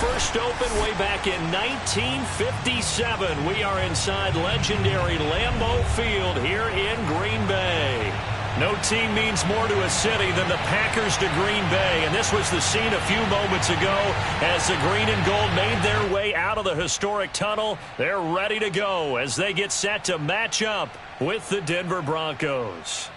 first opened way back in 1957. We are inside legendary Lambeau Field here in Green Bay. No team means more to a city than the Packers to Green Bay, and this was the scene a few moments ago as the green and gold made their way out of the historic tunnel. They're ready to go as they get set to match up with the Denver Broncos.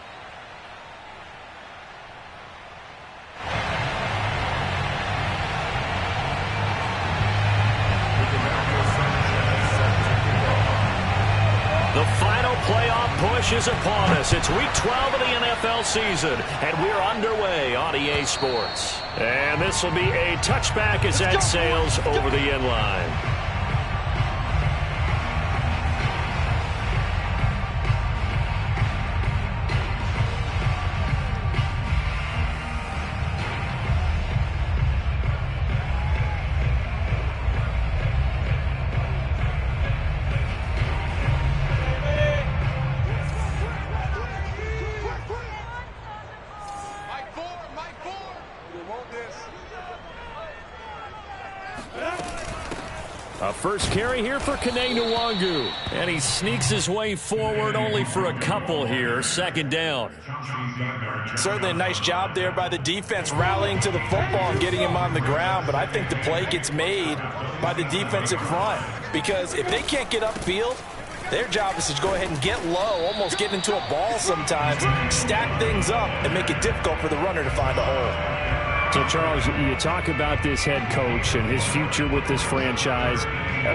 The final playoff push is upon us. It's Week 12 of the NFL season, and we're underway on EA Sports. And this will be a touchback as that sails over the end line. A first carry here for Kene Nwangu. And he sneaks his way forward only for a couple here. Second down. Certainly a nice job there by the defense rallying to the football and getting him on the ground. But I think the play gets made by the defensive front. Because if they can't get upfield, their job is to go ahead and get low, almost get into a ball sometimes, stack things up, and make it difficult for the runner to find a hole. So, Charles, you talk about this head coach and his future with this franchise.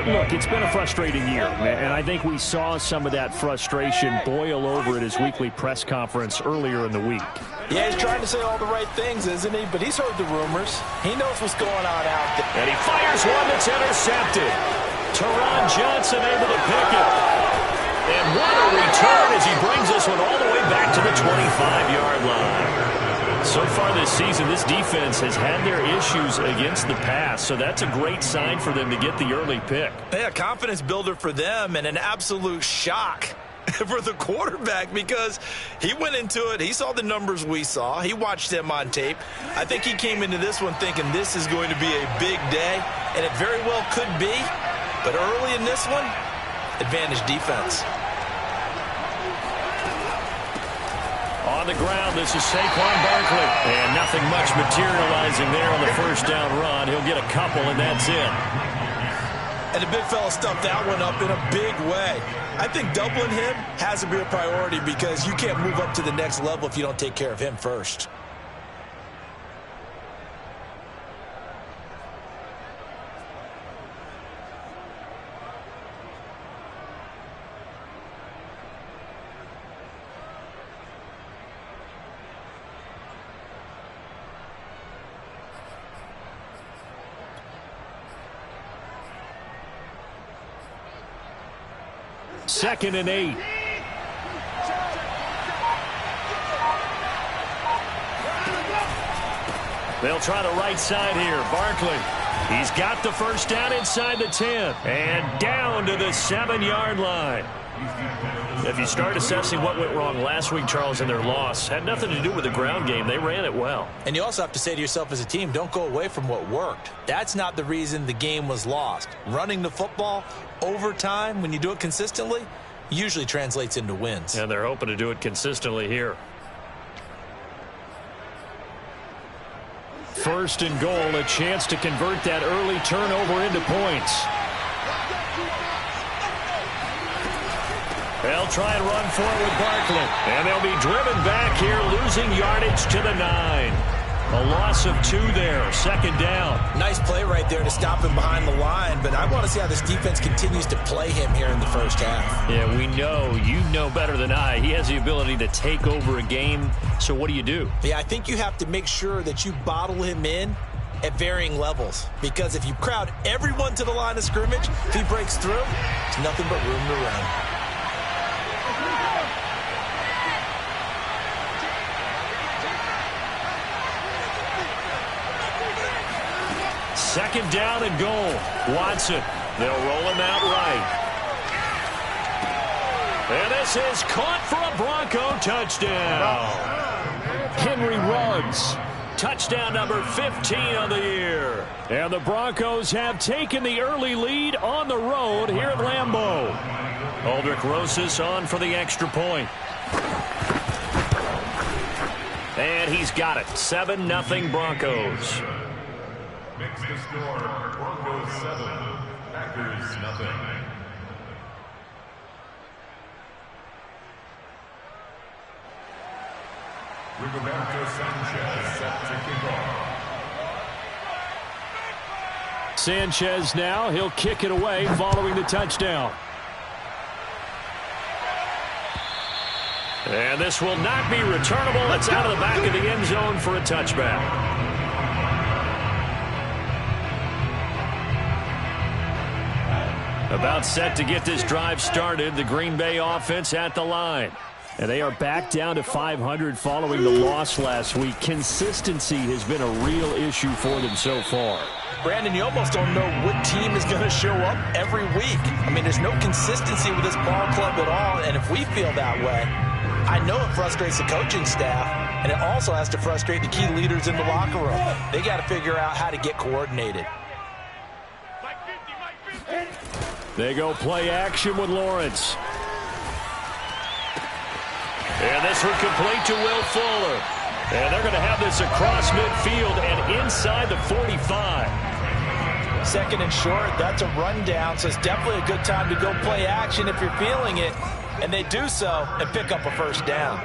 Look, it's been a frustrating year, and I think we saw some of that frustration boil over at his weekly press conference earlier in the week. Yeah, he's trying to say all the right things, isn't he? But he's heard the rumors. He knows what's going on out there. And he fires one that's intercepted. Teron Johnson able to pick it. And what a return as he brings this one all the way back to the 25-yard line. So far this season, this defense has had their issues against the pass, so that's a great sign for them to get the early pick. Yeah, confidence builder for them and an absolute shock for the quarterback because he went into it. He saw the numbers we saw. He watched them on tape. I think he came into this one thinking this is going to be a big day, and it very well could be. But early in this one, advantage defense. On the ground, this is Saquon Barkley. And nothing much materializing there on the first down run. He'll get a couple, and that's it. And the big fella stuffed that one up in a big way. I think doubling him has to be a priority because you can't move up to the next level if you don't take care of him first. Second and 8. They'll try the right side here. Barkley. He's got the first down inside the 10. And down to the 7-yard line. If you start assessing what went wrong last week, Charles, in their loss, had nothing to do with the ground game. They ran it well. And you also have to say to yourself as a team, don't go away from what worked. That's not the reason the game was lost. Running the football over time, when you do it consistently, usually translates into wins. And they're hoping to do it consistently here. First and goal, a chance to convert that early turnover into points. They'll try and run forward with Barkley. And they'll be driven back here, losing yardage to the 9. A loss of 2 there, second down. Nice play right there to stop him behind the line, but I want to see how this defense continues to play him here in the first half. Yeah, we know, you know better than I, he has the ability to take over a game, so what do you do? Yeah, I think you have to make sure that you bottle him in at varying levels, because if you crowd everyone to the line of scrimmage, if he breaks through, there's nothing but room to run. Second down and goal. Watson. They'll roll him out right. And this is caught for a Bronco touchdown. Henry Ruggs. Touchdown number 15 of the year. And the Broncos have taken the early lead on the road here at Lambeau. Aldrich Rosas on for the extra point. And he's got it. 7-0 Broncos. Makes the score Broncos 7, Packers 0. Rigoberto Sanchez set to kick off. Sanchez now, he'll kick it away following the touchdown. And this will not be returnable. It's out of the back of the end zone for a touchback. About set to get this drive started. The Green Bay offense at the line. And they are back down to 500 following the loss last week. Consistency has been a real issue for them so far. Brandon, you almost don't know what team is going to show up every week. I mean, there's no consistency with this ball club at all, and if we feel that way, I know it frustrates the coaching staff, and it also has to frustrate the key leaders in the locker room. They got to figure out how to get coordinated. They go play action with Lawrence. And this one complete to Will Fuller. And they're going to have this across midfield and inside the 45. Second and short, that's a rundown, so it's definitely a good time to go play action if you're feeling it. And they do so and pick up a first down.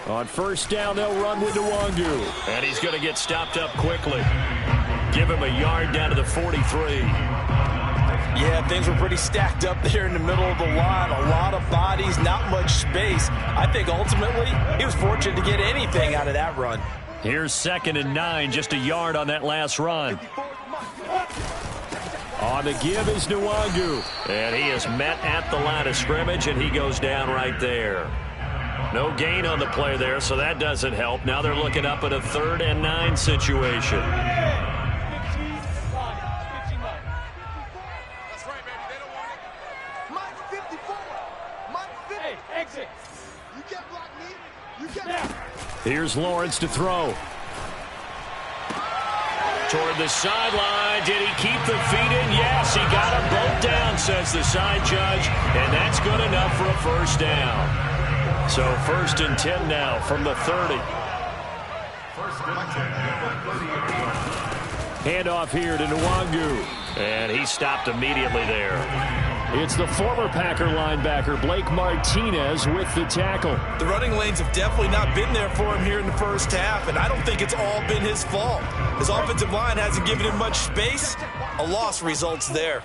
On first down, they'll run with Nwangu. And he's going to get stopped up quickly. Give him a yard down to the 43. Yeah, things were pretty stacked up there in the middle of the line. A lot of bodies, not much space. I think ultimately he was fortunate to get anything out of that run. Here's 2nd and 9, just a yard on that last run. On the give is Nwangu. And he is met at the line of scrimmage, and he goes down right there. No gain on the play there, so that doesn't help. Now they're looking up at a 3rd and 9 situation. Here's Lawrence to throw. Toward the sideline. Did he keep the feet in? Yes, he got them both down, says the side judge. And that's good enough for a first down. So 1st and 10 now from the 30. Handoff here to Nwangu. And he stopped immediately there. It's the former Packer linebacker, Blake Martinez, with the tackle. The running lanes have definitely not been there for him here in the first half, and I don't think it's all been his fault. His offensive line hasn't given him much space. A loss results there.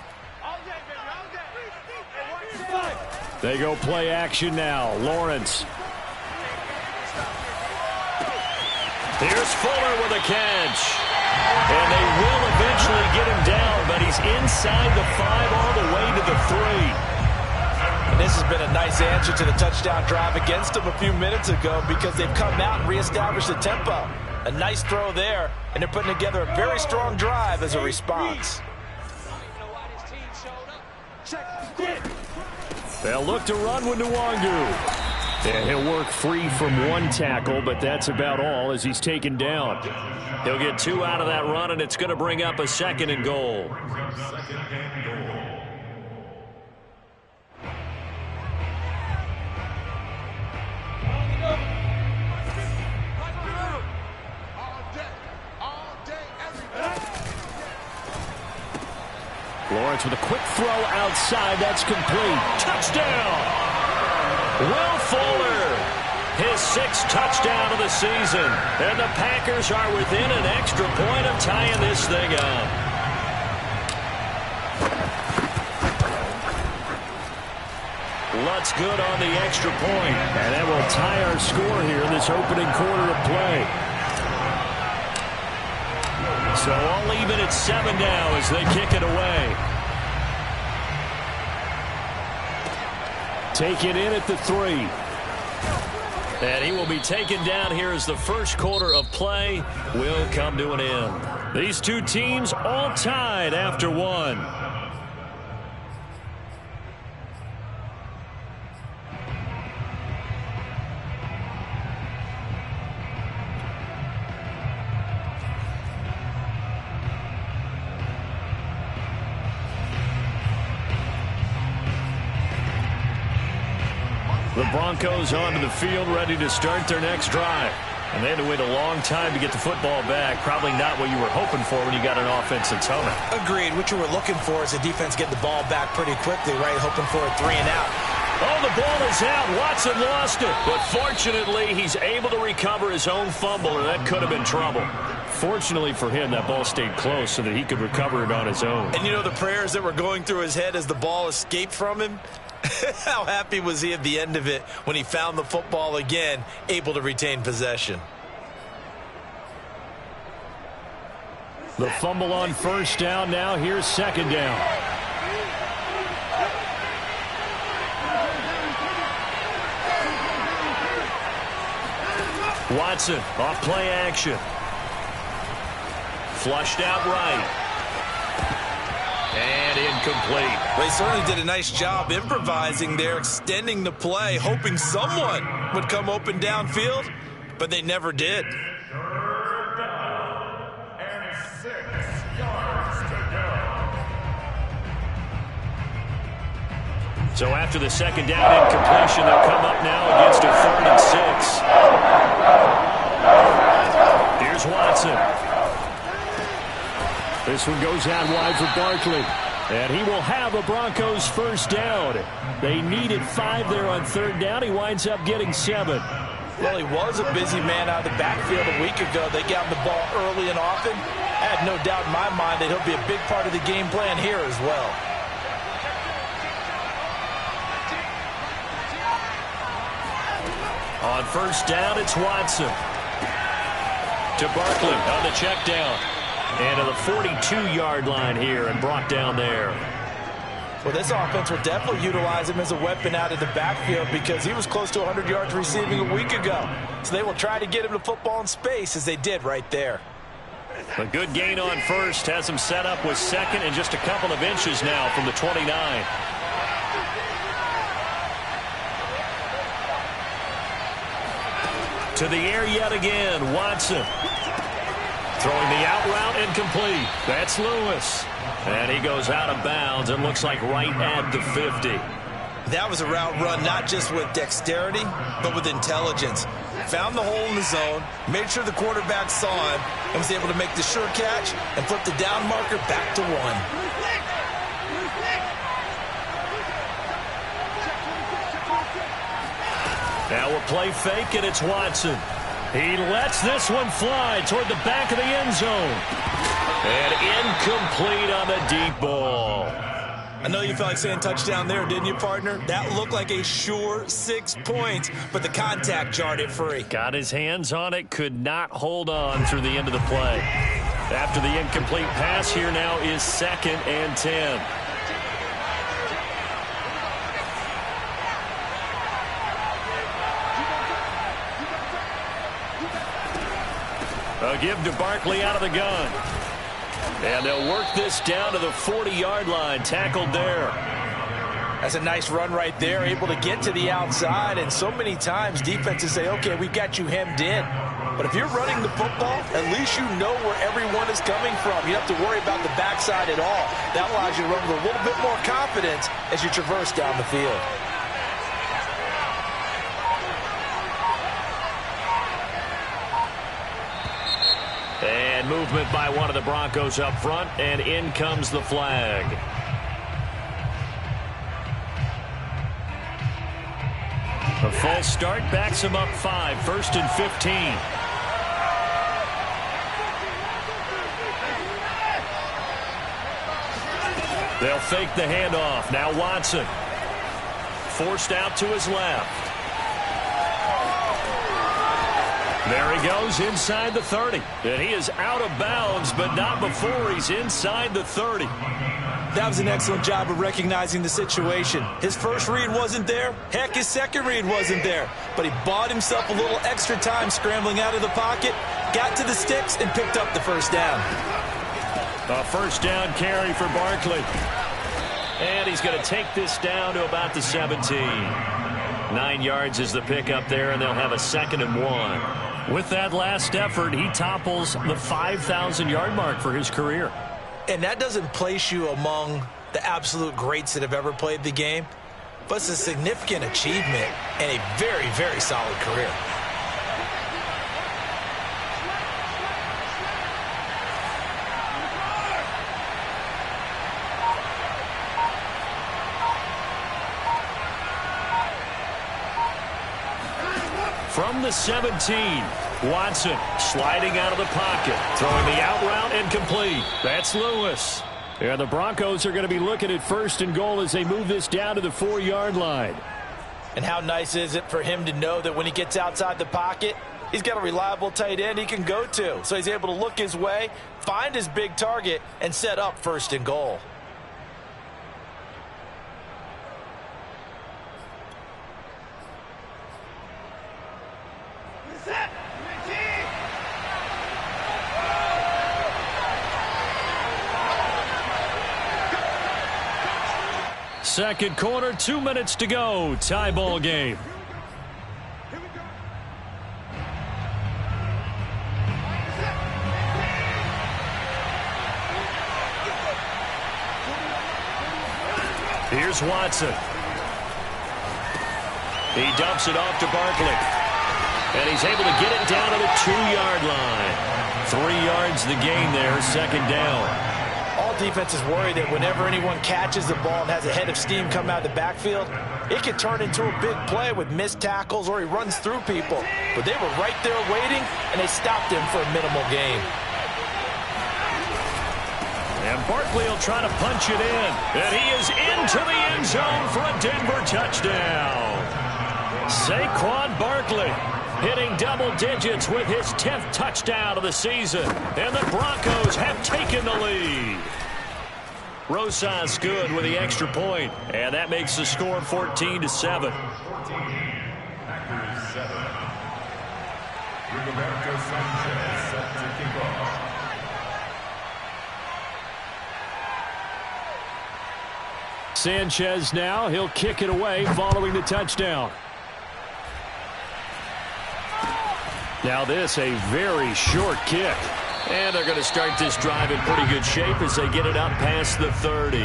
They go play action now. Lawrence. Here's Fuller with a catch. And they will eventually get him down, but he's inside the 5 all the way to the 3. And this has been a nice answer to the touchdown drive against them a few minutes ago because they've come out and reestablished the tempo. A nice throw there, and they're putting together a very strong drive as a response. They'll look to run with Nwangu. And he'll work free from one tackle, but that's about all as he's taken down. He'll get 2 out of that run, and it's going to bring up a 2nd and goal. Lawrence with a quick throw outside. That's complete. Touchdown! Will Fuller, his 6th touchdown of the season. And the Packers are within an extra point of tying this thing up. Lutz good on the extra point. And that will tie our score here in this opening quarter of play. So all even at 7 now as they kick it away. Taken in at the 3. And he will be taken down here as the first quarter of play will come to an end. These two teams all tied after 1. the Broncos onto the field, ready to start their next drive. And they had to wait a long time to get the football back. Probably not what you were hoping for when you got an offense that's humming. Agreed. What you were looking for is the defense getting the ball back pretty quickly, right? Hoping for a 3-and-out. Oh, the ball is out. Watson lost it. But fortunately, he's able to recover his own fumble, or that could have been trouble. Fortunately for him, that ball stayed close so that he could recover it on his own. And you know the prayers that were going through his head as the ball escaped from him? How happy was he at the end of it when he found the football again, able to retain possession? The fumble on first down. Now here's second down. Watson off play action. Flushed out right. And incomplete. They certainly did a nice job improvising there, extending the play, hoping someone would come open downfield, but they never did. Third down and 6 yards to go. So after the second down incompletion, they'll come up now against a 3rd and 6. Here's Watson. This one goes out wide for Barkley. And he will have a Broncos first down. They needed 5 there on 3rd down. He winds up getting 7. Well, he was a busy man out of the backfield a week ago. They got him the ball early and often. I have no doubt in my mind that he'll be a big part of the game plan here as well. On first down, it's Watson. To Barkley on the check down. And to the 42-yard line here and brought down there. Well, this offense will definitely utilize him as a weapon out of the backfield because he was close to 100 yards receiving a week ago. So they will try to get him the football in space as they did right there. A good gain on first. Has him set up with second and just a couple of inches now from the 29. To the air yet again, Watson. Throwing the out route incomplete. That's Lewis. And he goes out of bounds. It looks like right at the 50. That was a route run not just with dexterity, but with intelligence. Found the hole in the zone, made sure the quarterback saw him, and was able to make the sure catch and flip the down marker back to 1. Now we'll play fake, and it's Watson. He lets this one fly toward the back of the end zone. And incomplete on the deep ball. I know you felt like saying touchdown there, didn't you, partner? That looked like a sure 6 points, but the contact jarred it free. Got his hands on it, could not hold on through the end of the play. After the incomplete pass, here now is 2nd and 10. A give to Barkley out of the gun. And they'll work this down to the 40-yard line. Tackled there. That's a nice run right there. Able to get to the outside. And so many times defenses say, okay, we've got you hemmed in. But if you're running the football, at least you know where everyone is coming from. You don't have to worry about the backside at all. That allows you to run with a little bit more confidence as you traverse down the field. And movement by one of the Broncos up front, and in comes the flag. A false start backs him up 5, 1st and 15. They'll fake the handoff. Now Watson. Forced out to his left. There he goes inside the 30. And he is out of bounds, but not before he's inside the 30. That was an excellent job of recognizing the situation. His first read wasn't there. Heck, his second read wasn't there. But he bought himself a little extra time scrambling out of the pocket, got to the sticks, and picked up the first down. A first down carry for Barkley. And he's going to take this down to about the 17. 9 yards is the pickup there, and they'll have a 2nd and 1. With that last effort, he topples the 5,000-yard mark for his career. And that doesn't place you among the absolute greats that have ever played the game. but it's a significant achievement and a very, very solid career. From the 17, Watson sliding out of the pocket, throwing the out route and complete. That's Lewis. And the Broncos are going to be looking at 1st and goal as they move this down to the 4-yard line. And how nice is it for him to know that when he gets outside the pocket, he's got a reliable tight end he can go to. So he's able to look his way, find his big target, and set up 1st and goal. Second quarter, 2 minutes to go. Tie ball game. Here's Watson. He dumps it off to Barkley. And he's able to get it down to the 2-yard line. 3 yards the gain there, 2nd down. All defenses worry that whenever anyone catches the ball and has a head of steam come out of the backfield, it can turn into a big play with missed tackles or he runs through people. But they were right there waiting, and they stopped him for a minimal gain. And Barkley will try to punch it in. And he is into the end zone for a Denver touchdown. Saquon Barkley hitting double digits with his 10th touchdown of the season. And the Broncos have taken the lead. Rosas good with the extra point. And that makes the score 14-7. 14. Packers 7. Rigoberto Sanchez set to kick off. Sanchez now. He'll kick it away following the touchdown. Now this, a very short kick. And they're going to start this drive in pretty good shape as they get it up past the 30.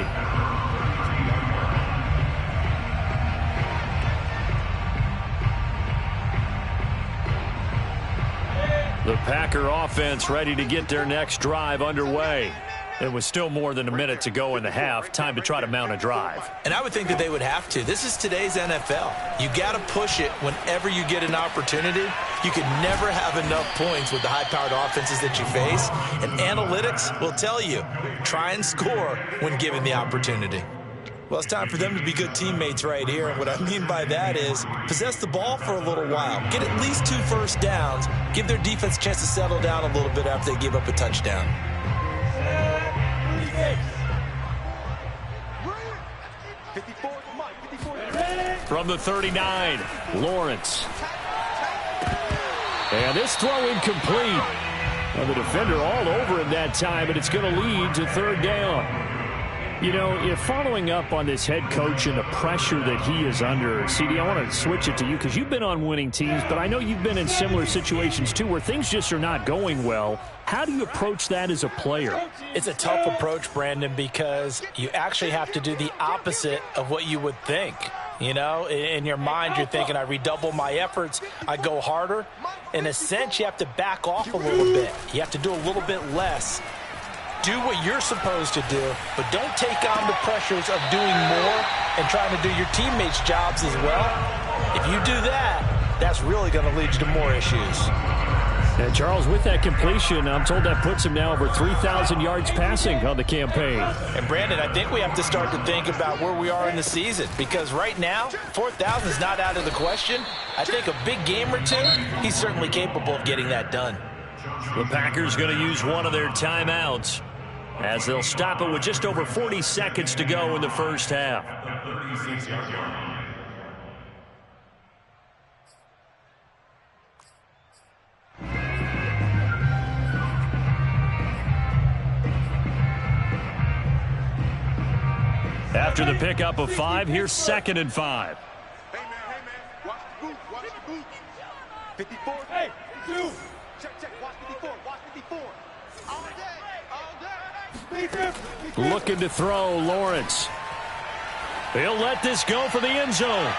The Packer offense ready to get their next drive underway. It was still more than a minute to go in the half. Time to try to mount a drive. And I would think that they would have to. This is today's NFL. You got to push it whenever you get an opportunity. You can never have enough points with the high-powered offenses that you face. And analytics will tell you, try and score when given the opportunity. Well, it's time for them to be good teammates right here. And what I mean by that is possess the ball for a little while. Get at least 2 first downs. Give their defense a chance to settle down a little bit after they give up a touchdown. From the 39, Lawrence. And this throw incomplete. Well, the defender all over him that time, but it's going to lead to 3rd down. You know, if following up on this head coach and the pressure that he is under, CD, I want to switch it to you because you've been on winning teams, but I know you've been in similar situations too where things just are not going well. How do you approach that as a player? It's a tough approach, Brandon, because you actually have to do the opposite of what you would think. You know, in your mind, you're thinking, I redouble my efforts, I go harder. In a sense, you have to back off a little bit. You have to do a little bit less. Do what you're supposed to do, but don't take on the pressures of doing more and trying to do your teammates' jobs as well. If you do that, that's really going to lead you to more issues. And Charles, with that completion, I'm told that puts him now over 3,000 yards passing on the campaign. And Brandon, I think we have to start to think about where we are in the season, because right now, 4,000 is not out of the question. I think a big game or two, he's certainly capable of getting that done. The Packers going to use one of their timeouts as they'll stop it with just over 40 seconds to go in the first half. After the pickup of 5, here's 2nd and 5. Hey, man, watch the boot, watch the boot. 54, hey, 2. Check, watch 54, watch 54. All day. Looking to throw, Lawrence. He'll let this go for the end zone.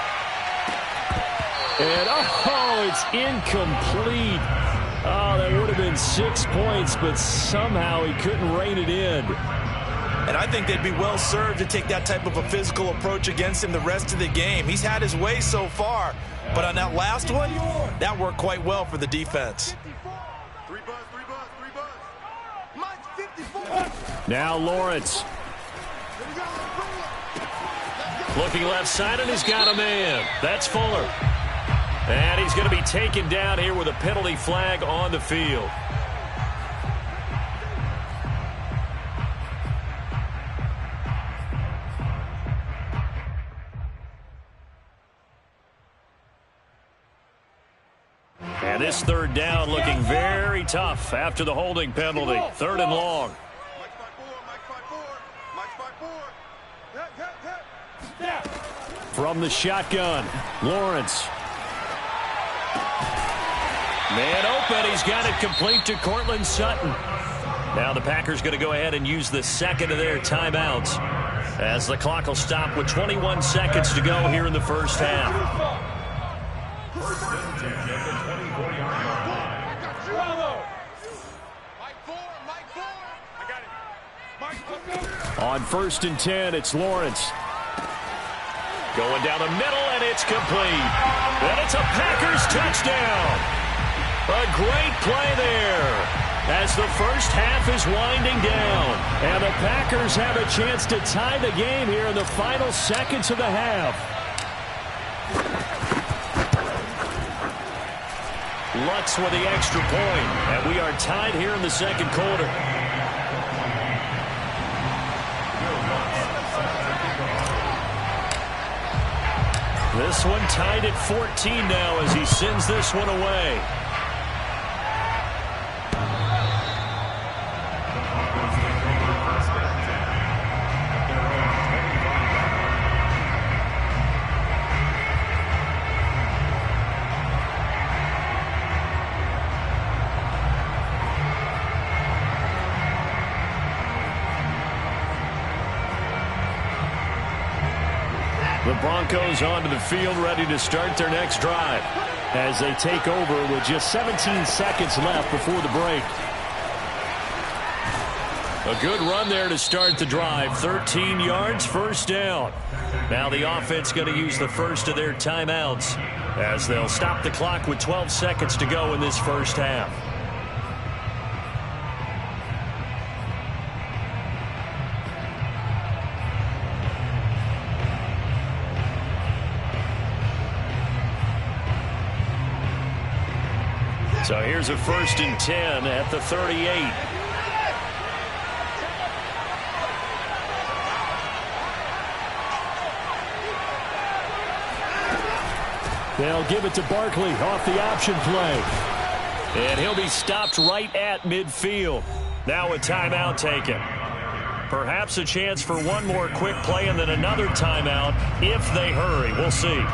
And, oh, it's incomplete. Oh, that would have been 6 points, but somehow he couldn't rein it in. And I think they'd be well served to take that type of a physical approach against him the rest of the game. He's had his way so far, but on that last one, that worked quite well for the defense. Now Lawrence. Looking left side, and he's got a man. That's Fuller. And he's going to be taken down here with a penalty flag on the field. And this third down looking very tough after the holding penalty. 3rd and long. From the shotgun, Lawrence. Man open, he's got it complete to Cortland Sutton. Now the Packers going to go ahead and use the second of their timeouts as the clock will stop with 21 seconds to go here in the first half. On 1st and 10, it's Lawrence. Going down the middle, and it's complete. And it's a Packers touchdown. A great play there as the first half is winding down. And the Packers have a chance to tie the game here in the final seconds of the half. Lutz with the extra point, and we are tied here in the second quarter. This one tied at 14 now as he sends this one away. The Broncos onto the field, ready to start their next drive as they take over with just 17 seconds left before the break. A good run there to start the drive. 13 yards, first down. Now the offense going to use the first of their timeouts as they'll stop the clock with 12 seconds to go in this first half. So here's a 1st and 10 at the 38. They'll give it to Barkley off the option play. And he'll be stopped right at midfield. Now a timeout taken. Perhaps a chance for one more quick play and then another timeout if they hurry. We'll see.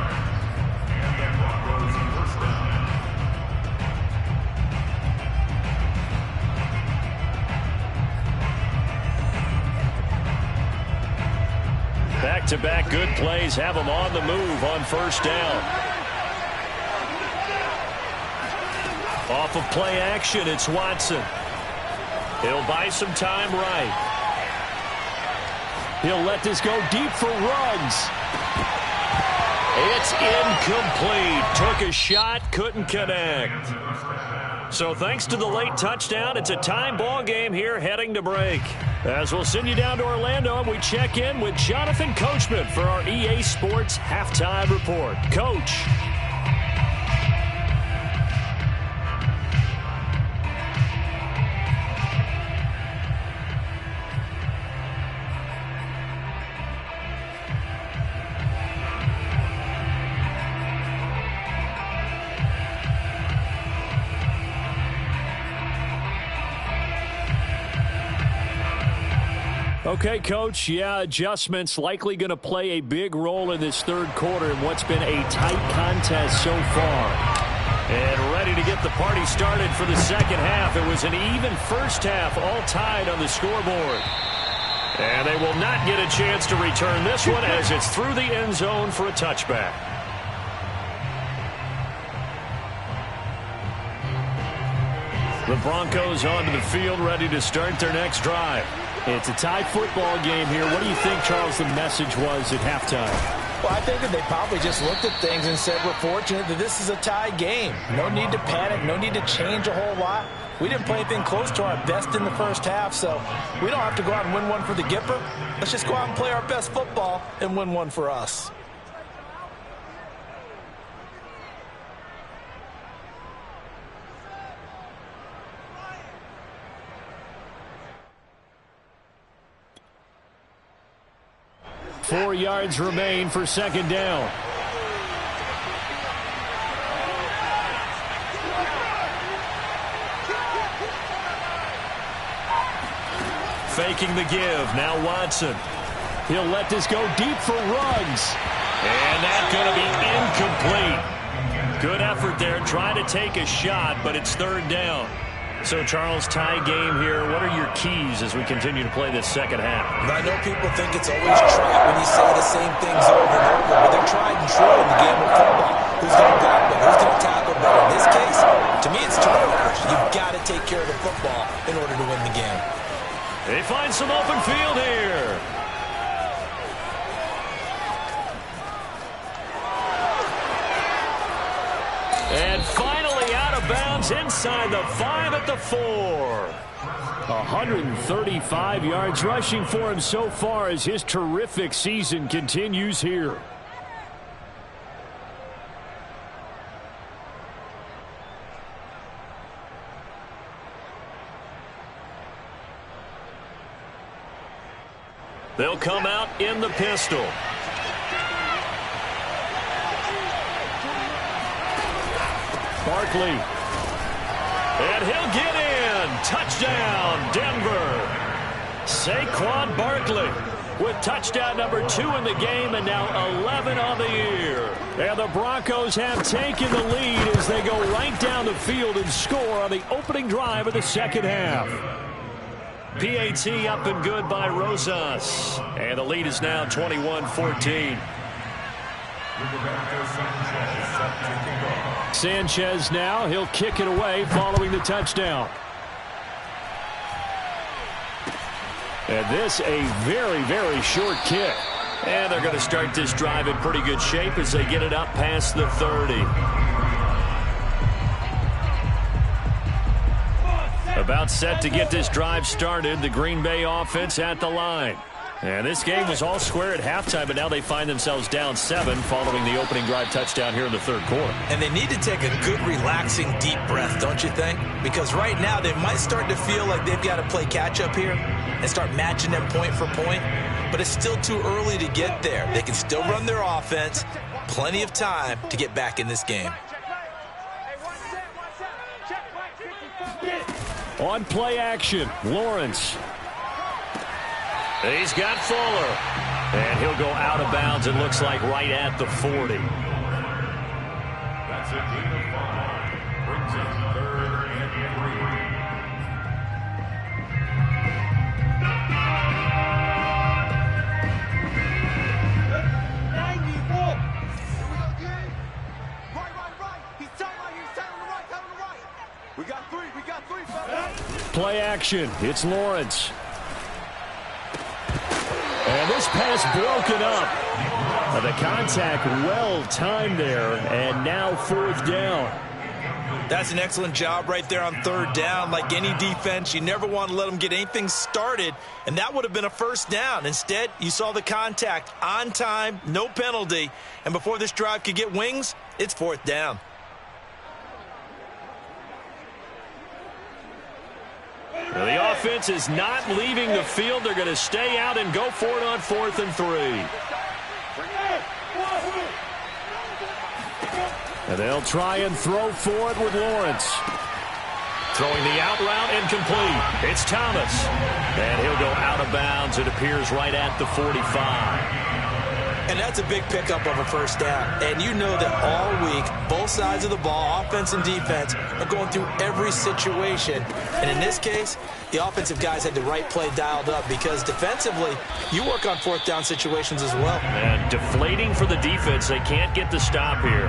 Back-to-back good plays have them on the move on first down. Off of play action, it's Watson. He'll buy some time right. He'll let this go deep for Ruggs. It's incomplete. Took a shot, couldn't connect. So thanks to the late touchdown, it's a time ball game here heading to break. As we'll send you down to Orlando, and we check in with Jonathan Coachman for our EA Sports Halftime Report. Coach. Okay, Coach, yeah, adjustments likely going to play a big role in this third quarter in what's been a tight contest so far. And ready to get the party started for the second half. It was an even first half, all tied on the scoreboard. And they will not get a chance to return this one as it's through the end zone for a touchback. The Broncos onto the field, ready to start their next drive. It's a tie football game here. What do you think, Charles, the message was at halftime? Well, I think that they probably just looked at things and said, we're fortunate that this is a tie game. No need to panic. No need to change a whole lot. We didn't play anything close to our best in the first half, so we don't have to go out and win one for the Gipper. Let's just go out and play our best football and win one for us. Four yards remain for second down. Faking the give. Now Watson. He'll let this go deep for Ruggs. And that's going to be incomplete. Good effort there. Trying to take a shot, but it's third down. So, Charles, tie game here. What are your keys as we continue to play this second half? I know people think it's always trite when you say the same things over and over, but they're tried and true in the game of football. Who's going to block better? Who's going to tackle better? In this case, to me, it's turnovers. You've got to take care of the football in order to win the game. They find some open field here. And finally out of bounds inside the 5 at the 4. 135 yards rushing for him so far as his terrific season continues here. They'll come out in the pistol. Barkley. And he'll get in. Touchdown, Denver. Saquon Barkley with touchdown number 2 in the game and now 11 on the year. And the Broncos have taken the lead as they go right down the field and score on the opening drive of the second half. PAT up and good by Rosas. And the lead is now 21-14. Sanchez now. He'll kick it away following the touchdown. And this a very, very short kick. And they're going to start this drive in pretty good shape as they get it up past the 30. About set to get this drive started. The Green Bay offense at the line. And this game was all square at halftime, but now they find themselves down 7 following the opening drive touchdown here in the third quarter. And they need to take a good, relaxing, deep breath, don't you think? Because right now they might start to feel like they've got to play catch-up here and start matching them point for point. But it's still too early to get there. They can still run their offense. Plenty of time to get back in this game. On play action, Lawrence. He's got Fuller. And he'll go out of bounds, it looks like, right at the 40. That's a gain of 5. Brings up 3rd and 3. We got 3, fellas. Play action, it's Lawrence. And this pass broken up. The contact well timed there, and now 4th down. That's an excellent job right there on 3rd down. Like any defense, you never want to let them get anything started, and that would have been a 1st down. Instead, you saw the contact on time, no penalty, and before this drive could get wings, it's 4th down. Well, the offense is not leaving the field. They're going to stay out and go for it on 4th and 3. And they'll try and throw for it with Lawrence. Throwing the out route incomplete. It's Thomas. And he'll go out of bounds. It appears right at the 45. And that's a big pickup of a first down. And you know that all week, both sides of the ball, offense and defense, are going through every situation. And in this case, the offensive guys had the right play dialed up because defensively, you work on fourth down situations as well. And deflating for the defense. They can't get the stop here.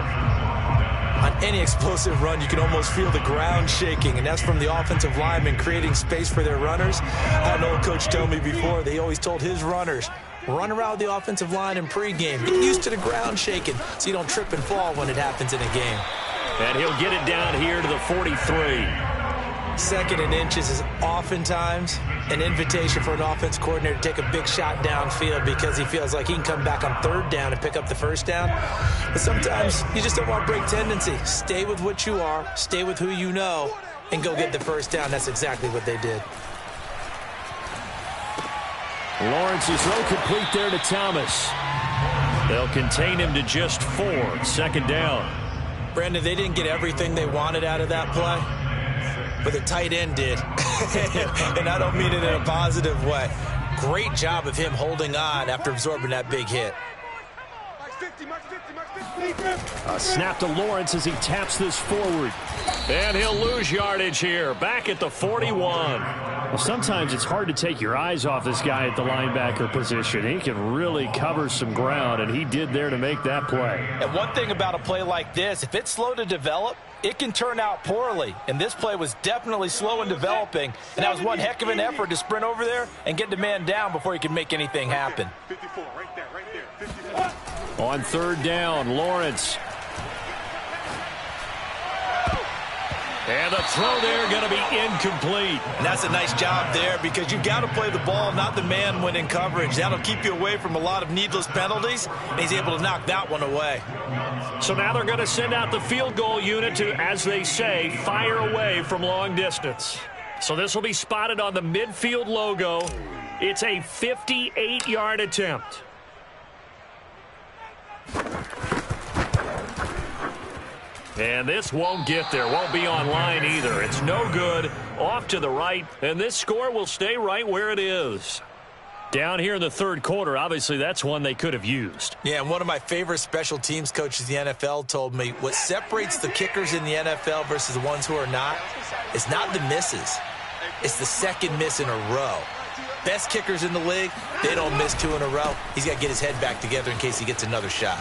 On any explosive run, you can almost feel the ground shaking, and that's from the offensive linemen creating space for their runners. I had an old coach tell me before, they always told his runners, run around the offensive line in pregame. Get used to the ground shaking so you don't trip and fall when it happens in a game. And he'll get it down here to the 43. Second and inches is oftentimes an invitation for an offense coordinator to take a big shot downfield because he feels like he can come back on third down and pick up the first down. But sometimes you just don't want break tendency. Stay with what you are, stay with who you know, and go get the first down. That's exactly what they did. Lawrence's throw complete there to Thomas. They'll contain him to just 4. Second down. Brandon, they didn't get everything they wanted out of that play, but the tight end did. And I don't mean it in a positive way. Great job of him holding on after absorbing that big hit. A snap to Lawrence as he taps this forward. And he'll lose yardage here. Back at the 41. Well, sometimes it's hard to take your eyes off this guy at the linebacker position. He can really cover some ground, and he did there to make that play. And one thing about a play like this, if it's slow to develop, it can turn out poorly. And this play was definitely slow in developing. And that was one heck of an effort to sprint over there and get the man down before he could make anything happen. 54, right there, 54. On third down, Lawrence. And the throw there going to be incomplete. And that's a nice job there because you've got to play the ball, not the man when in coverage. That'll keep you away from a lot of needless penalties, and he's able to knock that one away. So now they're going to send out the field goal unit to, as they say, fire away from long distance. So this will be spotted on the midfield logo. It's a 58-yard attempt. And this won't get there. Won't be online either. It's no good. Off to the right. And this score will stay right where it is. Down here in the third quarter, obviously that's one they could have used. Yeah, and one of my favorite special teams coaches in the NFL told me what separates the kickers in the NFL versus the ones who are not is not the misses. It's the second miss in a row. Best kickers in the league, they don't miss 2 in a row. He's got to get his head back together in case he gets another shot.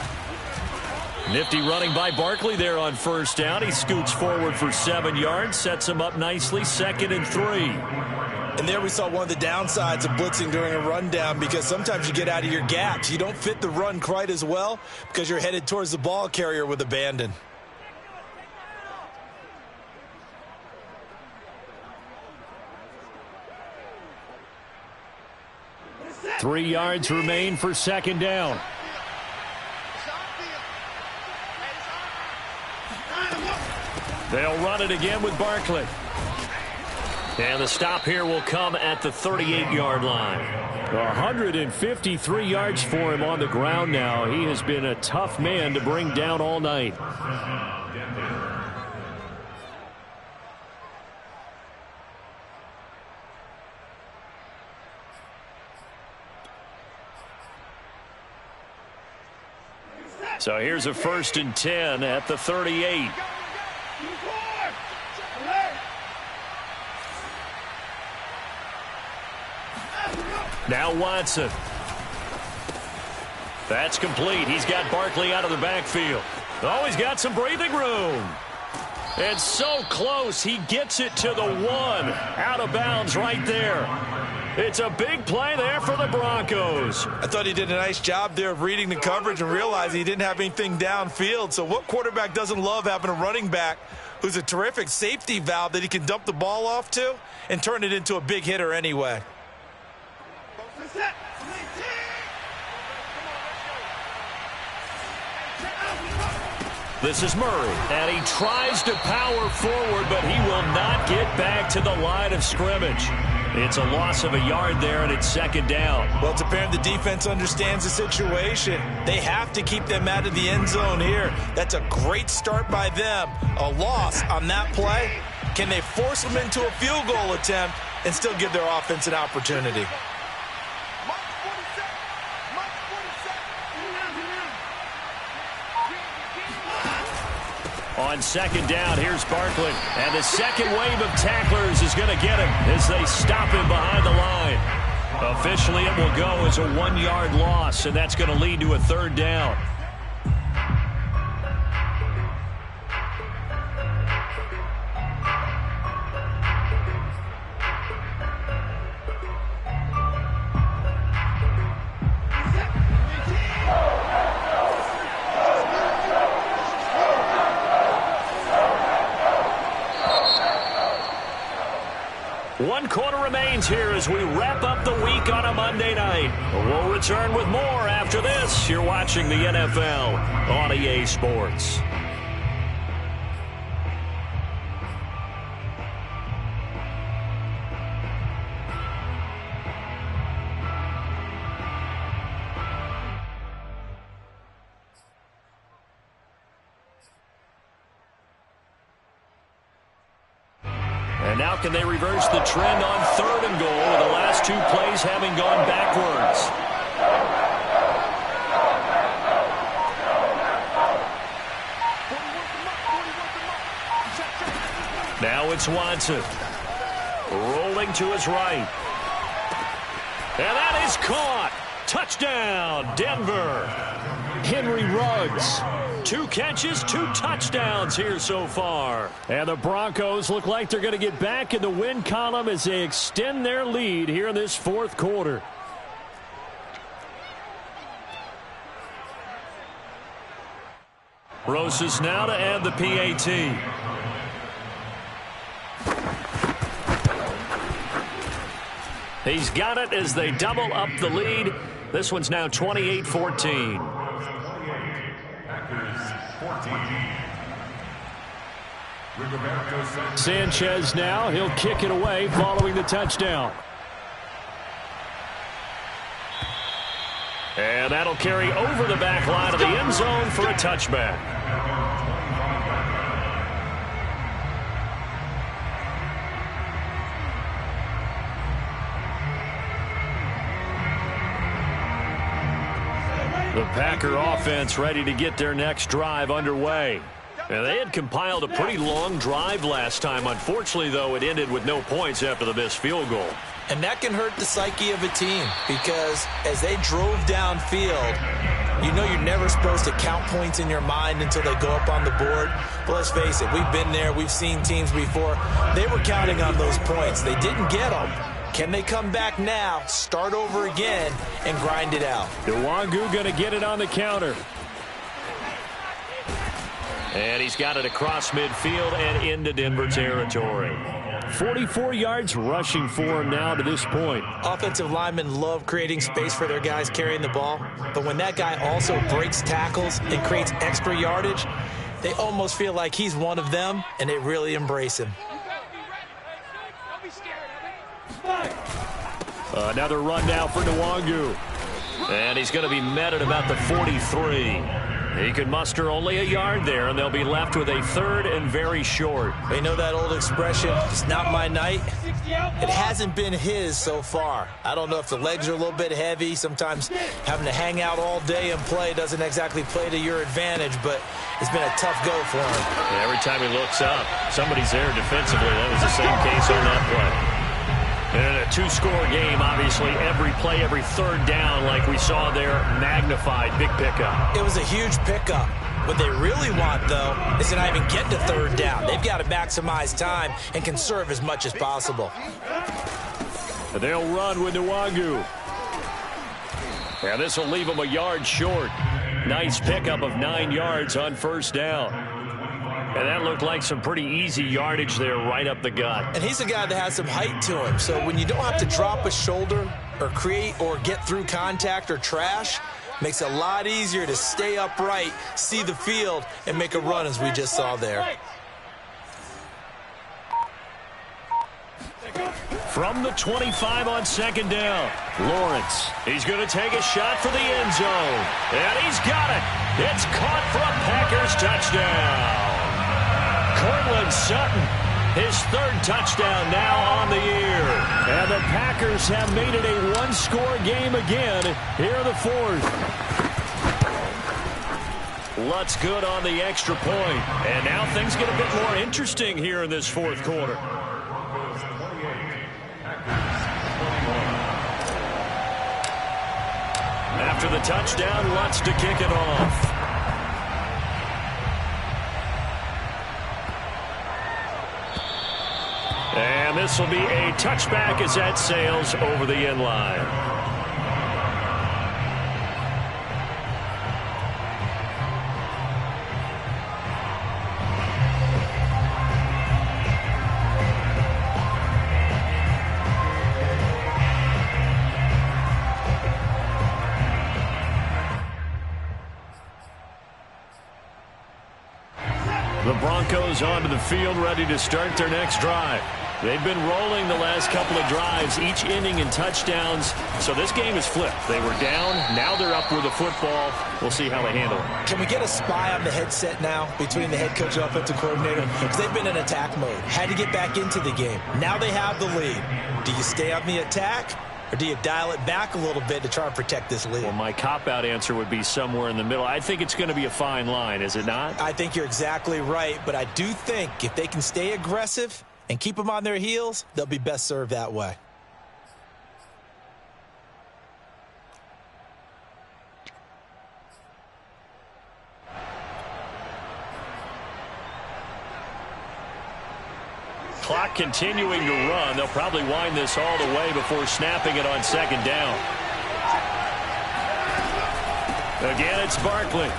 Nifty running by Barkley there on first down. He scoots forward for 7 yards, sets him up nicely, 2nd and 3. And there we saw one of the downsides of blitzing during a rundown because sometimes you get out of your gaps. You don't fit the run quite as well because you're headed towards the ball carrier with abandon. Three yards remain for second down. They'll run it again with Barkley. And the stop here will come at the 38-yard line. 153 yards for him on the ground now. He has been a tough man to bring down all night. So here's a 1st and 10 at the 38. Now Watson. That's complete. He's got Barkley out of the backfield. Oh, he's got some breathing room. And so close, he gets it to the 1. Out of bounds right there. It's a big play there for the Broncos. I thought he did a nice job there of reading the coverage and realizing he didn't have anything downfield. So what quarterback doesn't love having a running back who's a terrific safety valve that he can dump the ball off to and turn it into a big hitter anyway? This is Murray, and he tries to power forward, but he will not get back to the line of scrimmage. It's a loss of a yard there, and it's second down. Well, it's apparent the defense understands the situation. They have to keep them out of the end zone here. That's a great start by them. A loss on that play. Can they force them into a field goal attempt and still give their offense an opportunity? On second down, here's Barkley. And the second wave of tacklers is going to get him as they stop him behind the line. Officially, it will go as a 1-yard loss, and that's going to lead to a third down. One quarter remains here as we wrap up the week on a Monday night. We'll return with more after this. You're watching the NFL on EA Sports. And now can they reverse the trend on 3rd and goal with the last 2 plays having gone backwards? Now it's Watson. Rolling to his right. And that is caught. Touchdown, Denver. Henry Ruggs. 2 catches, 2 touchdowns here so far. And the Broncos look like they're going to get back in the win column as they extend their lead here in this 4th quarter. Rosas now to add the PAT. He's got it as they double up the lead. This one's now 28-14. Sanchez now. He'll kick it away following the touchdown. And that'll carry over the back line of the end zone for a touchback. The Packer offense ready to get their next drive underway. And they had compiled a pretty long drive last time. Unfortunately, though, it ended with no points after the missed field goal. And that can hurt the psyche of a team because as they drove downfield, you know you're never supposed to count points in your mind until they go up on the board. But let's face it, we've been there. We've seen teams before. They were counting on those points. They didn't get them. Can they come back now, start over again, and grind it out? Nwangu going to get it on the counter. And he's got it across midfield and into Denver territory. 44 yards rushing for him now to this point. Offensive linemen love creating space for their guys carrying the ball. But when that guy also breaks tackles and creates extra yardage, they almost feel like he's one of them, and they really embrace him. Another run now for Nwangu. And he's going to be met at about the 43. He could muster only a yard there, and they'll be left with a 3rd and very short. You know that old expression, it's not my night? It hasn't been his so far. I don't know if the legs are a little bit heavy. Sometimes having to hang out all day and play doesn't exactly play to your advantage, but it's been a tough go for him. And every time he looks up, somebody's there defensively. That was the same case on that play. And in a 2-score game, obviously, every play, every 3rd down, like we saw there, magnified, big pickup. It was a huge pickup. What they really want, though, is to not even get to 3rd down. They've got to maximize time and conserve as much as possible. They'll run with Nwangu. And this will leave him a yard short. Nice pickup of 9 yards on 1st down. And that looked like some pretty easy yardage there right up the gut. And he's a guy that has some height to him. So when you don't have to drop a shoulder or create or get through contact or trash, makes it a lot easier to stay upright, see the field, and make a run as we just saw there. From the 25 on 2nd down, Lawrence. He's going to take a shot for the end zone. And he's got it. It's caught for a Packers touchdown. Cortland Sutton, his 3rd touchdown now on the year. And the Packers have made it a 1-score game again here in the 4th. Lutz good on the extra point. And now things get a bit more interesting here in this fourth quarter. After the touchdown, Lutz to kick it off. And this will be a touchback as that sails over the end line. The Broncos onto the field, ready to start their next drive. They've been rolling the last couple of drives, each inning in touchdowns. So this game is flipped. They were down. Now they're up with the football. We'll see how they handle it. Can we get a spy on the headset now between the head coach and offensive coordinator? Because they've been in attack mode. Had to get back into the game. Now they have the lead. Do you stay on the attack? Or do you dial it back a little bit to try and protect this lead? Well, my cop-out answer would be somewhere in the middle. I think it's going to be a fine line, is it not? I think you're exactly right, but I do think if they can stay aggressive and keep them on their heels, they'll be best served that way. Clock continuing to run. They'll probably wind this all the way before snapping it on second down. Again, it's Barkley.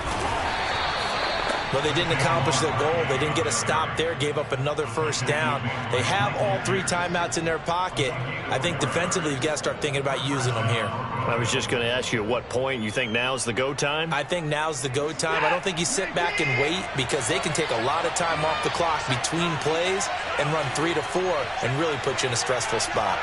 But they didn't accomplish their goal. They didn't get a stop there, gave up another first down. They have all 3 timeouts in their pocket. I think defensively you've got to start thinking about using them here. I was just going to ask you at what point you think now's the go time? I think now's the go time. I don't think you sit back and wait because they can take a lot of time off the clock between plays and run 3 to 4 and really put you in a stressful spot.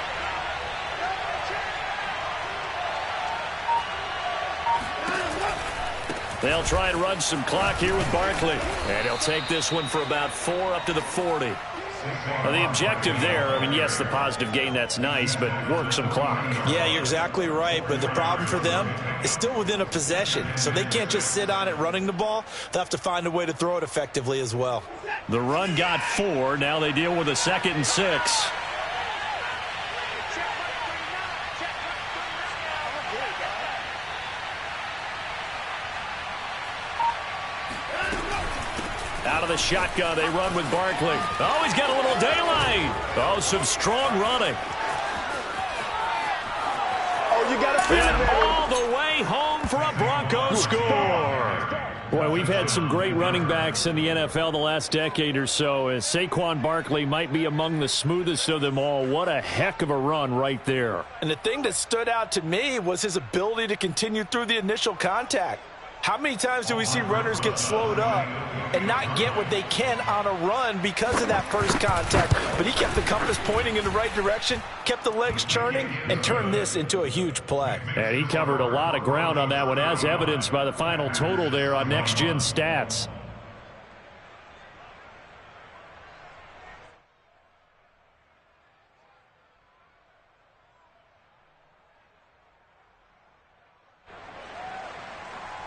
They'll try and run some clock here with Barkley. And he'll take this one for about 4 up to the 40. Well, the objective there, I mean, yes, the positive gain, that's nice, but work some clock. Yeah, you're exactly right, but the problem for them is still within a possession, so they can't just sit on it running the ball. They'll have to find a way to throw it effectively as well. The run got 4. Now they deal with a 2nd and 6. Out of the shotgun, they run with Barkley. Oh, he's got a little daylight. Oh, some strong running. Oh, you got to feel And it. all the way home for a Broncos score. Boy, we've had some great running backs in the NFL the last decade or so. And Saquon Barkley might be among the smoothest of them all. What a heck of a run right there. And the thing that stood out to me was his ability to continue through the initial contact. How many times do we see runners get slowed up and not get what they can on a run because of that first contact? But he kept the compass pointing in the right direction, kept the legs churning, and turned this into a huge play. And he covered a lot of ground on that one, as evidenced by the final total there on Next Gen Stats.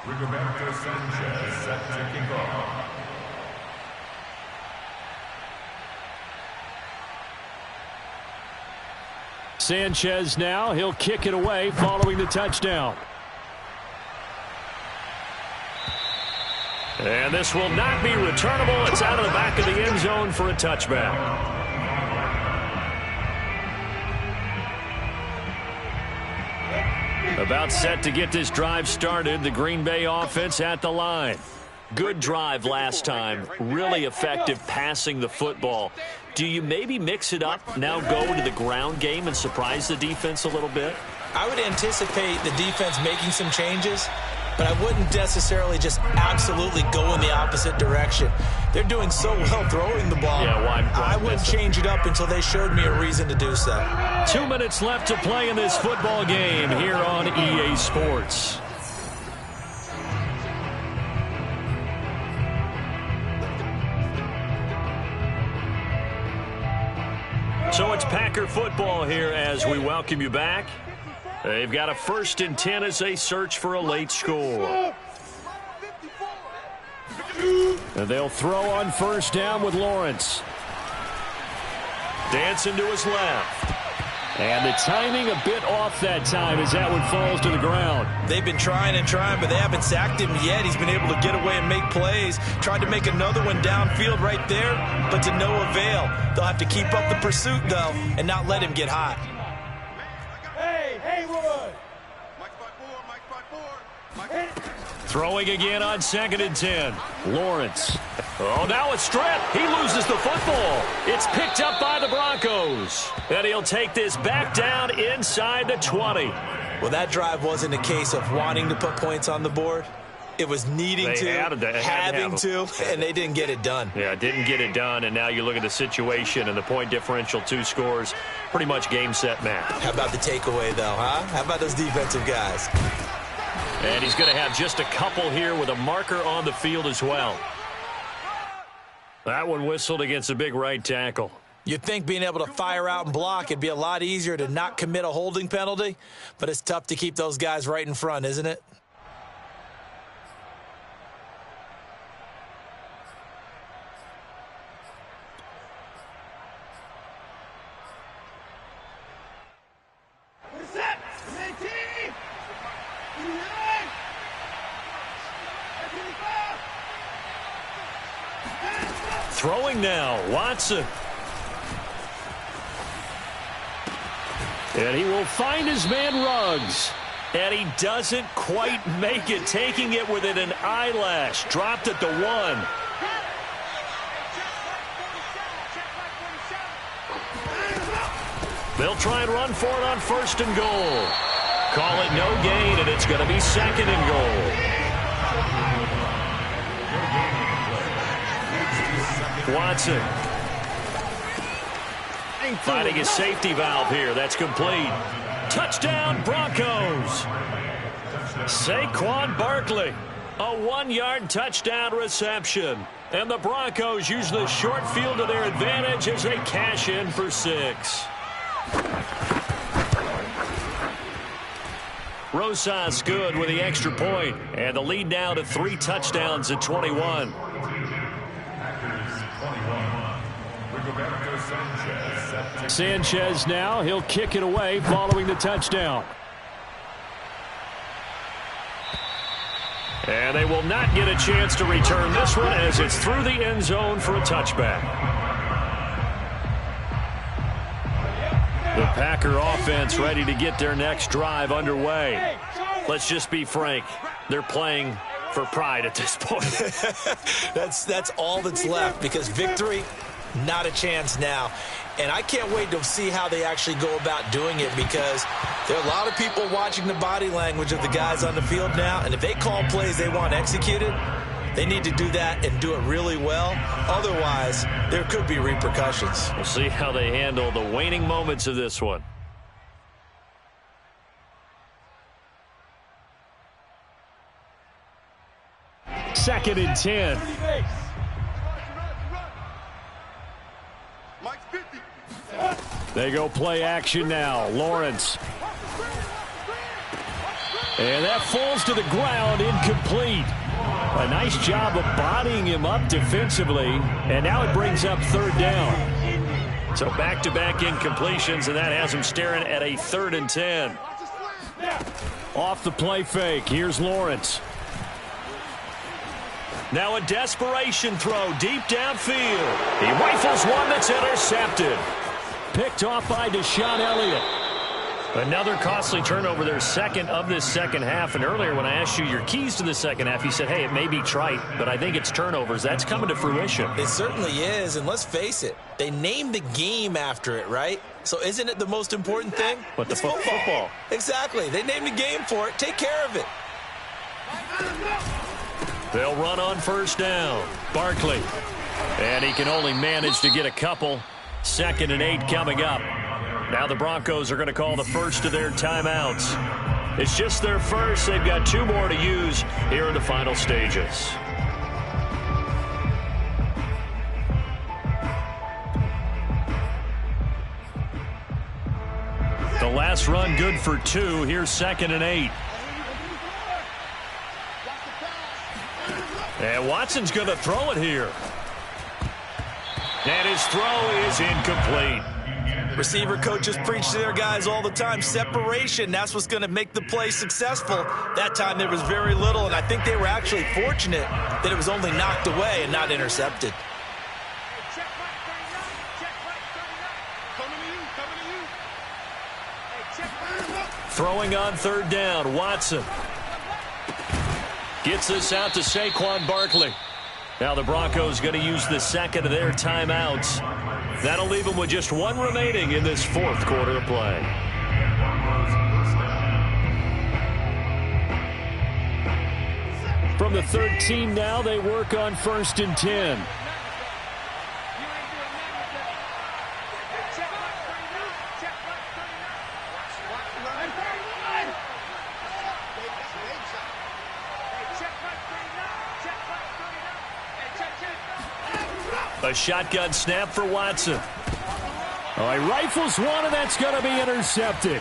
Rigoberto Sanchez set to kick off. Sanchez now, he'll kick it away following the touchdown. And this will not be returnable. It's out of the back of the end zone for a touchback. About set to get this drive started. The Green Bay offense at the line. Good drive last time. Really effective passing the football. Do you maybe mix it up, now go to the ground game and surprise the defense a little bit? I would anticipate the defense making some changes, but I wouldn't necessarily just absolutely go in the opposite direction. They're doing so well throwing the ball. Yeah, why I wouldn't change it up until they showed me a reason to do so. 2 minutes left to play in this football game here on EA Sports. So it's Packer football here as we welcome you back. They've got a 1st and 10 as they search for a late score. And they'll throw on first down with Lawrence. Dancing to his left. And the timing a bit off that time as that one falls to the ground. They've been trying and trying, but they haven't sacked him yet. He's been able to get away and make plays. Tried to make another one downfield right there, but to no avail. They'll have to keep up the pursuit, though, and not let him get hot. Hey, Haywood! Throwing again on 2nd and 10. Lawrence. Oh, now a strip. He loses the football. It's picked up by the Broncos. And he'll take this back down inside the 20. Well, that drive wasn't a case of wanting to put points on the board. It was needing having to, and they didn't get it done. Yeah, didn't get it done, and now you look at the situation and the point differential, 2 scores, pretty much game, set, match. How about the takeaway, though, huh? How about those defensive guys? And he's going to have just a couple here with a marker on the field as well. That one whistled against a big right tackle. You'd think being able to fire out and block, it'd be a lot easier to not commit a holding penalty, but it's tough to keep those guys right in front, isn't it? Throwing now, Watson. And he will find his man Ruggs. And he doesn't quite make it, taking it within an eyelash. Dropped at the 1. They'll try and run for it on 1st and goal. Call it no gain, and it's going to be 2nd and goal. Watson finding his safety valve here. That's complete. Touchdown, Broncos. Saquon Barkley, a 1-yard touchdown reception. And the Broncos use the short field to their advantage as they cash in for 6. Rosas good with the extra point. And the lead now to 3 touchdowns at 21. Sanchez now, he'll kick it away following the touchdown. And they will not get a chance to return this one as it's through the end zone for a touchback. The Packer offense ready to get their next drive underway. Let's just be frank, they're playing for pride at this point. That's all that's left, because victory, not a chance now. And I can't wait to see how they actually go about doing it, because there are a lot of people watching the body language of the guys on the field now, and if they call plays they want executed, they need to do that and do it really well. Otherwise, there could be repercussions. We'll see how they handle the waning moments of this one. Second and 10. They go play action now. Lawrence. And that falls to the ground, incomplete. A nice job of bodying him up defensively. And now it brings up 3rd down. So back-to-back incompletions, and that has him staring at a 3rd and 10. Off the play fake. Here's Lawrence. Now a desperation throw deep downfield. He rifles one that's intercepted. Picked off by Deshaun Elliott. Another costly turnover, their second of this second half. And earlier when I asked you your keys to the second half, you said, hey, it may be trite, but I think it's turnovers. That's coming to fruition. It certainly is, and let's face it, they named the game after it, right? So isn't it the most important thing? But it's football. Exactly. They named a game for it. Take care of it. They'll run on 1st down. Barkley. And he can only manage to get a couple. 2nd and 8 coming up. Now the Broncos are going to call the first of their timeouts. It's just their first. They've got 2 more to use here in the final stages. The last run good for 2. Here's 2nd and 8. And Watson's going to throw it here. And his throw is incomplete. Receiver coaches preach to their guys all the time. Separation, that's what's going to make the play successful. That time there was very little, and I think they were actually fortunate that it was only knocked away and not intercepted. Throwing on third down, Watson. Gets this out to Saquon Barkley. Now the Broncos going to use the second of their timeouts. That'll leave them with just one remaining in this fourth quarter of play. From the 13 now, they work on 1st and 10. A shotgun snap for Watson. Oh, he rifles one, and that's going to be intercepted.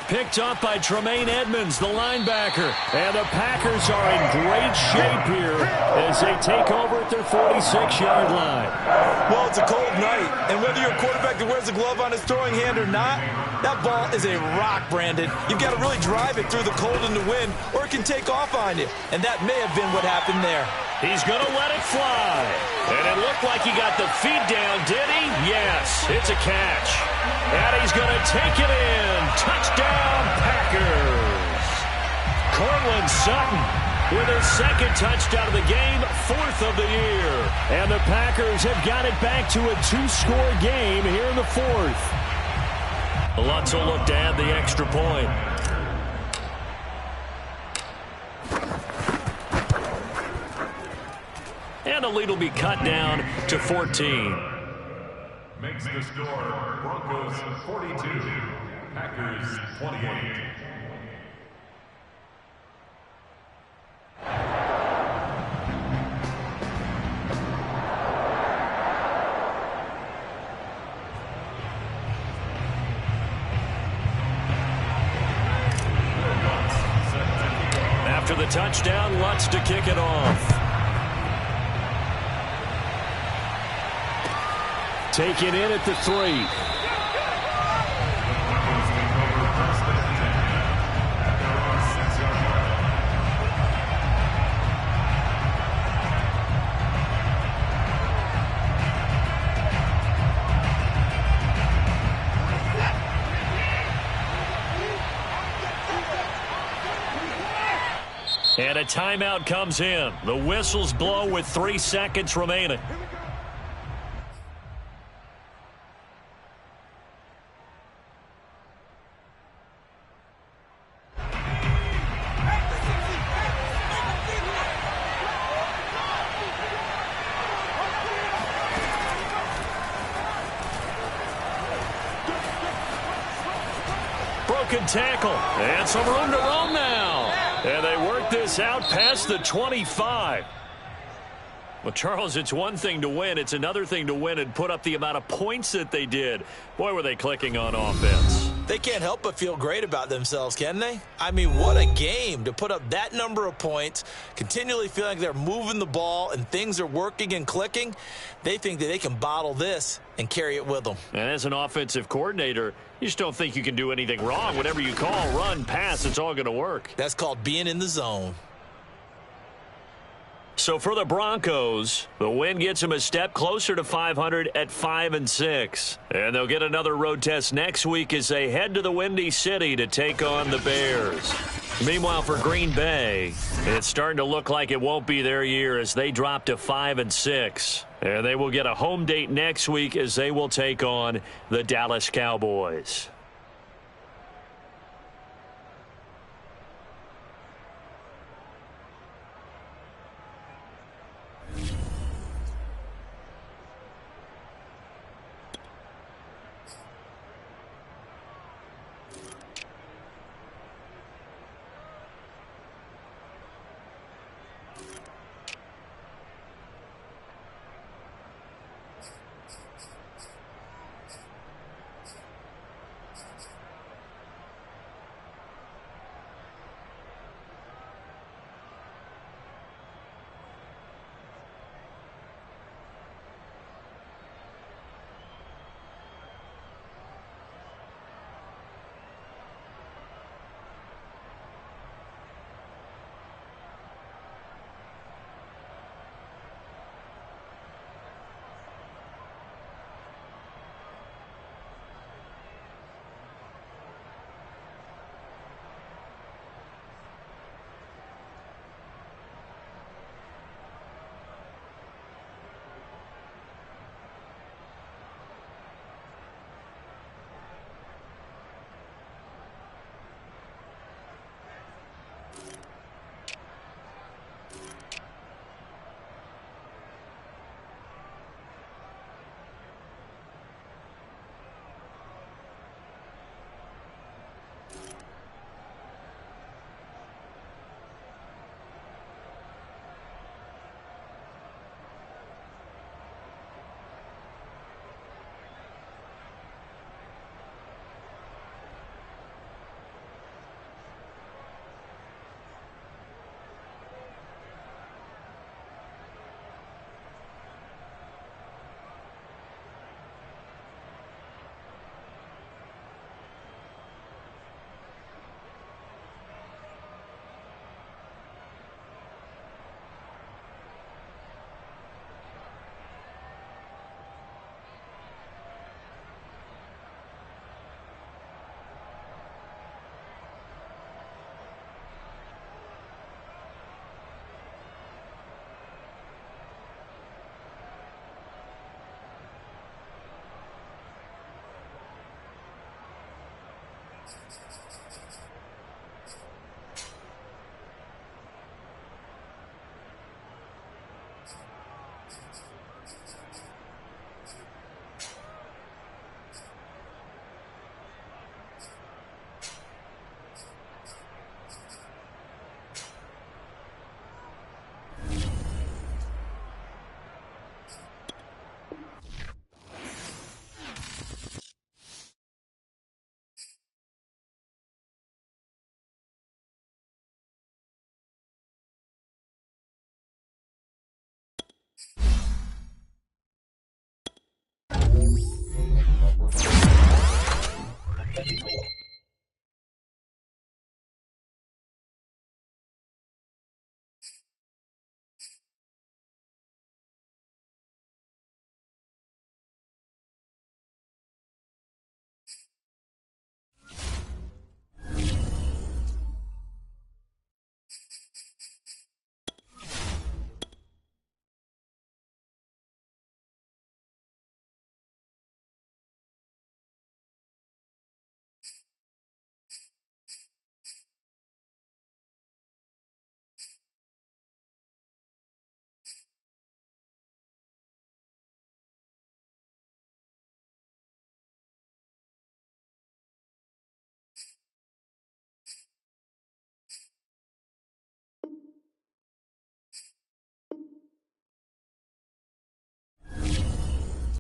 Picked up by Tremaine Edmonds, the linebacker. And the Packers are in great shape here as they take over at their 46-yard line. Well, it's a cold night, and whether you're a quarterback that wears a glove on his throwing hand or not, that ball is a rock, Brandon. You've got to really drive it through the cold and the wind, or it can take off on you. And that may have been what happened there. He's going to let it fly. And it looked like he got the feet down, did he? Yes, it's a catch. And he's going to take it in. Touchdown, Packers. Cortland Sutton with his second touchdown of the game, 4th of the year. And the Packers have got it back to a 2-score game here in the 4th. Lutz will look to add the extra point. And the lead will be cut down to 14. Makes the score Broncos 42, Packers 28. After the touchdown, Lutz to kick it off. Taken in at the 3. And a timeout comes in. The whistles blow with 3 seconds remaining. Broken tackle. And some room to roam now. And they work this out past the 25. Well, Charles, it's one thing to win. It's another thing to win and put up the amount of points that they did. Boy, were they clicking on offense. They can't help but feel great about themselves, can they? I mean, what a game to put up that number of points, continually feeling like they're moving the ball and things are working and clicking. They think that they can bottle this and carry it with them. And as an offensive coordinator, you just don't think you can do anything wrong. Whatever you call, run, pass, it's all going to work. That's called being in the zone. So for the Broncos, the win gets them a step closer to 500 at 5-6. And they'll get another road test next week as they head to the Windy City to take on the Bears. Meanwhile, for Green Bay, it's starting to look like it won't be their year as they drop to 5-6. And they will get a home date next week as they will take on the Dallas Cowboys.